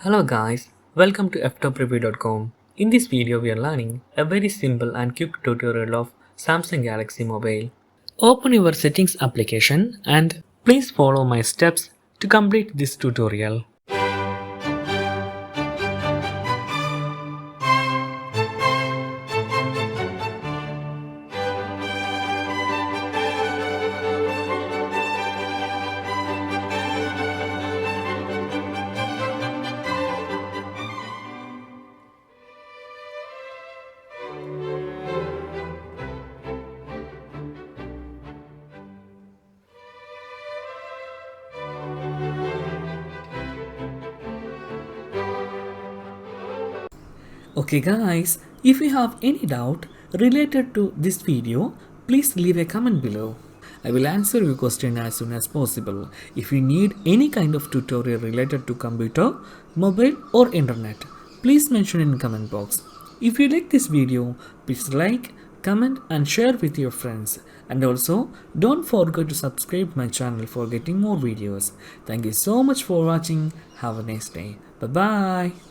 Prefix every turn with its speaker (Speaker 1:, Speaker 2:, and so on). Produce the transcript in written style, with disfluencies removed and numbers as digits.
Speaker 1: Hello guys, welcome to Ftopreview.com. In this video we are learning a very simple and quick tutorial of Samsung Galaxy Mobile. Open your settings application and please follow my steps to complete this tutorial. Okay guys, if you have any doubt related to this video, please leave a comment below. I will answer your question as soon as possible. If you need any kind of tutorial related to computer, mobile or internet, please mention in comment box. If you like this video, please like, comment and share with your friends. And also, don't forget to subscribe my channel for getting more videos. Thank you so much for watching. Have a nice day. Bye bye.